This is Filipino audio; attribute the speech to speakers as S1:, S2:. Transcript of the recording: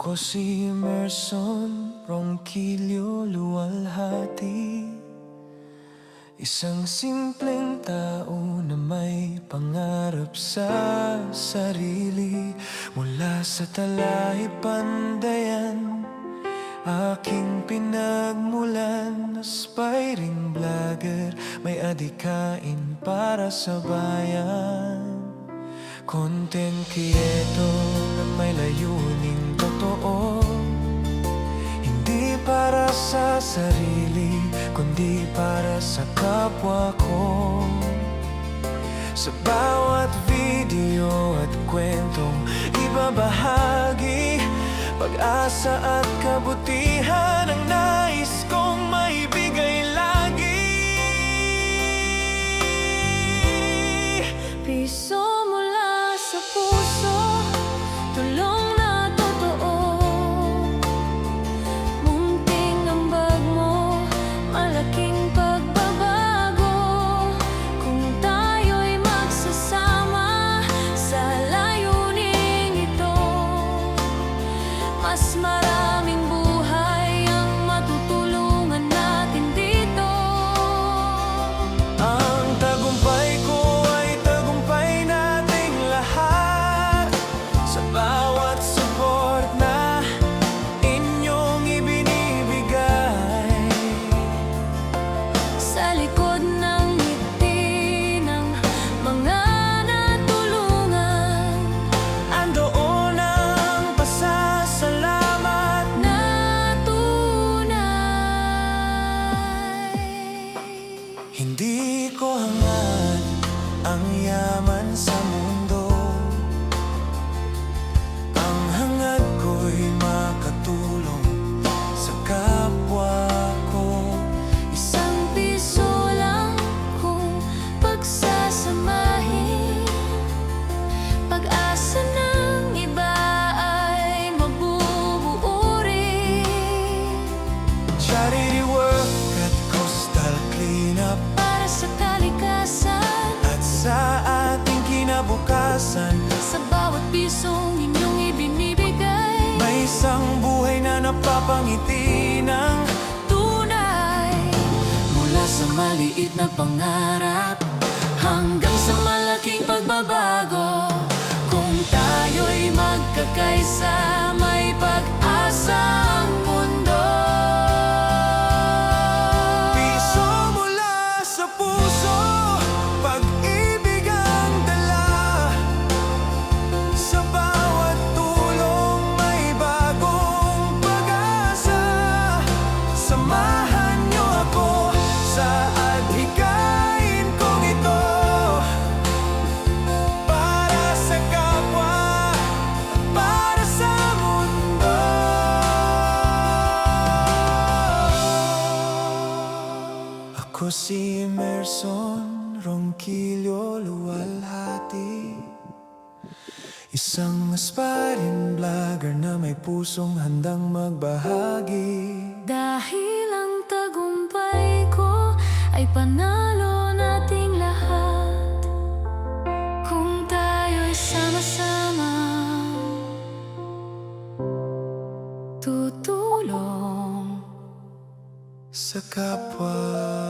S1: Ako si Emerson Ronquillo Luwalhati, isang simpleng tao na may pangarap sa sarili. Mula sa Talay, Pandayan, aking pinagmulan. Aspiring vlogger, may adikain para sa bayan. Content creator na may layuning totoo, hindi para sa sarili, kundi para sa kapwa ko. Sa bawat video at kwentong ibabahagi, pag-asa at kabutihan ang nais kong maibigay lagi.
S2: Piso mula sa puso, tulong na totoo. Munting ambag mo, malaking pagbabago. Kung tayo'y magsasama sa layuning ito, mas maraming buhay ang matutulungan natin dito.
S1: Ang tagumpay ko ay tagumpay nating lahat. Sa bawat support na inyong ibinibigay,
S2: Sa likod ng ngiti ng mga natulungan,
S1: andoon ang pasasalamat.
S2: na tunay.
S1: Hindi ko hangad ang yaman sa mundo, ang hangad ko'y makatulong sa kapwa ko.
S2: Isang piso lang kung pagsasamahin, pag-asa ng iba ay mabubuo rin.
S1: Charity work at coastal cleanup,
S2: Para sa kalikasan,
S1: at sa ating kinabukasan,
S2: sa bawat pisong inyong ibinibigay,
S1: may isang buhay na napapangiti ng
S2: tunay. Mula sa maliit na pangarap hanggang sa malaking pagbabago, kung tayo'y magkakaisa, may pag-asa ang mundo.
S1: piso mula sa puso, pag-ibig ang dala. Sa bawat tulong may bagong pag-asa. Samahan niyo ako sa adhikain kong ito, para sa kapwa at para sa mundo. Ako si Emerson Ronquillo Luwalhati, isang aspiring vlogger na may pusong handang magbahagi.
S2: Dahil ang tagumpay ko ay panalo nating lahat, kung tayo'y sama-sama tutulong.
S1: Sa kapwa.